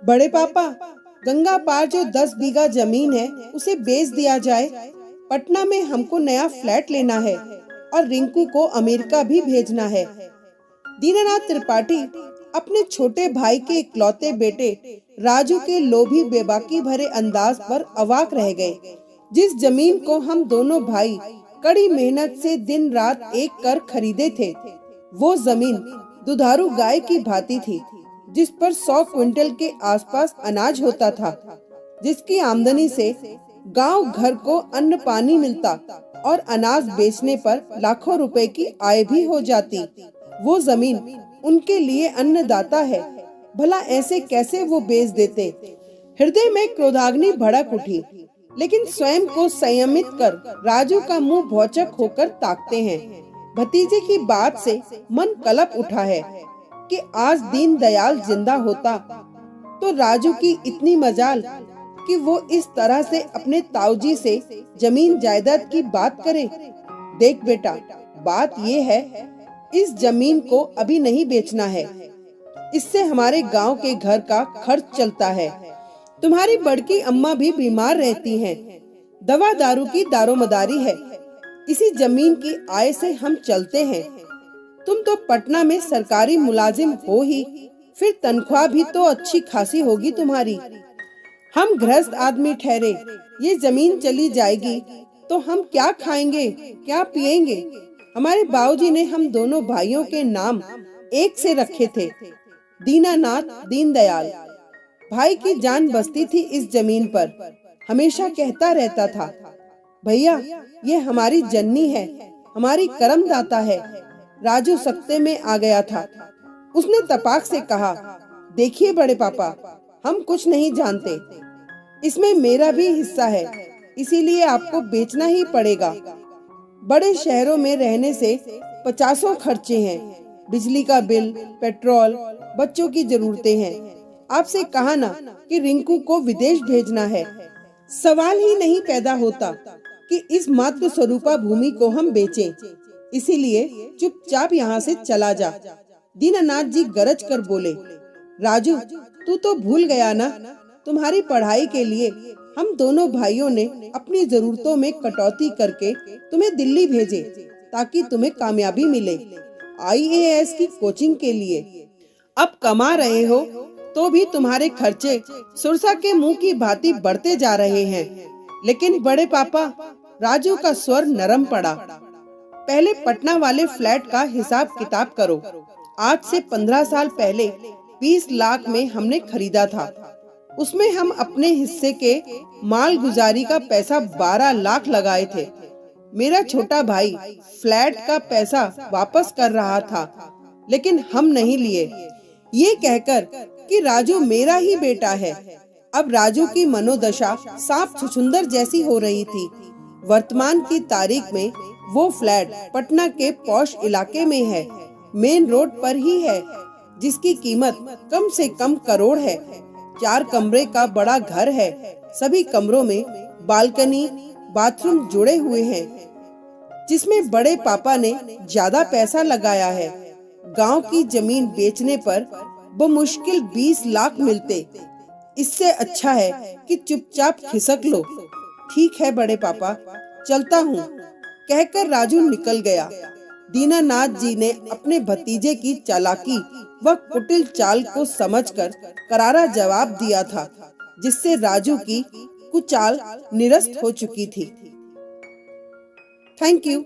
बड़े पापा, गंगा पार जो 10 बीघा जमीन है उसे बेच दिया जाए। पटना में हमको नया फ्लैट लेना है और रिंकू को अमेरिका भी भेजना है। दीनानाथ त्रिपाठी अपने छोटे भाई के इकलौते बेटे राजू के लोभी बेबाकी भरे अंदाज पर अवाक रह गए। जिस जमीन को हम दोनों भाई कड़ी मेहनत से दिन रात एक कर खरीदे थे, वो जमीन दुधारू गाय की भांति थी, जिस पर 100 क्विंटल के आसपास अनाज होता था, जिसकी आमदनी से गांव घर को अन्न पानी मिलता और अनाज बेचने पर लाखों रुपए की आय भी हो जाती। वो जमीन उनके लिए अन्नदाता है, भला ऐसे कैसे वो बेच देते। हृदय में क्रोधाग्नि भड़क उठी, लेकिन स्वयं को संयमित कर राजू का मुंह भौचक होकर ताकते हैं। भतीजे की बात से मन कलप उठा है कि आज दीन दयाल जिंदा होता तो राजू की इतनी मजाल कि वो इस तरह से अपने ताऊजी से जमीन जायदाद की बात करे। देख बेटा, बात ये है, इस जमीन को अभी नहीं बेचना है। इससे हमारे गांव के घर का खर्च चलता है। तुम्हारी बड़की अम्मा भी बीमार रहती हैं। दवा दारू की दारोमदारी है। इसी जमीन की आय से हम चलते हैं। तुम तो पटना में सरकारी मुलाजिम हो ही, फिर तनख्वाह भी तो अच्छी खासी होगी तुम्हारी। हम गृहस्थ आदमी ठहरे, ये जमीन चली जाएगी तो हम क्या खाएंगे, क्या पिएंगे। हमारे बाबूजी ने हम दोनों भाइयों के नाम एक से रखे थे, दीनानाथ दीनदयाल। भाई की जान बसती थी इस जमीन पर। हमेशा कहता रहता था, भैया ये हमारी जननी है, हमारी करमदाता है। राजू सकते में आ गया था। उसने तपाक से कहा, देखिए बड़े पापा, हम कुछ नहीं जानते, इसमें मेरा भी हिस्सा है, इसीलिए आपको बेचना ही पड़ेगा। बड़े शहरों में रहने से 50 खर्चे हैं, बिजली का बिल, पेट्रोल, बच्चों की जरूरतें हैं। आपसे कहा ना कि रिंकू को विदेश भेजना है। सवाल ही नहीं पैदा होता कि इस मातृ स्वरूपा भूमि को हम बेचें। इसीलिए चुपचाप यहाँ से चला जा। दीनानाथ जी गरज कर बोले, राजू तू तो भूल गया ना, तुम्हारी पढ़ाई के लिए हम दोनों भाइयों ने अपनी जरूरतों में कटौती करके तुम्हें दिल्ली भेजे ताकि तुम्हें कामयाबी मिले IAS की कोचिंग के लिए। अब कमा रहे हो तो भी तुम्हारे खर्चे सुरसा के मुंह की भांति बढ़ते जा रहे हैं। लेकिन बड़े पापा, राजू का स्वर नरम पड़ा, पहले पटना वाले फ्लैट का हिसाब किताब करो। आज से 15 साल पहले 20 लाख में हमने खरीदा था। उसमें हम अपने हिस्से के माल गुजारी का पैसा 12 लाख लगाए थे। मेरा छोटा भाई फ्लैट का पैसा वापस कर रहा था, लेकिन हम नहीं लिए। ये कहकर कि राजू मेरा ही बेटा है। अब राजू की मनोदशा सांप छुछुंदर जैसी हो रही थी। वर्तमान की तारीख में वो फ्लैट पटना के पॉश इलाके में है, मेन रोड पर ही है, जिसकी कीमत कम से कम करोड़ है। 4 कमरे का बड़ा घर है। सभी कमरों में बालकनी, बाथरूम जुड़े हुए हैं, जिसमें बड़े पापा ने ज्यादा पैसा लगाया है। गांव की जमीन बेचने पर बमुश्किल 20 लाख मिलते। इससे अच्छा है कि चुपचाप खिसक लो। ठीक है बड़े पापा, चलता हूँ, कहकर राजू निकल गया। दीनानाथ जी ने अपने भतीजे की चालाकी व कुटिल चाल को समझकर करारा जवाब दिया था, जिससे राजू की कुचाल निरस्त हो चुकी थी। Thank you.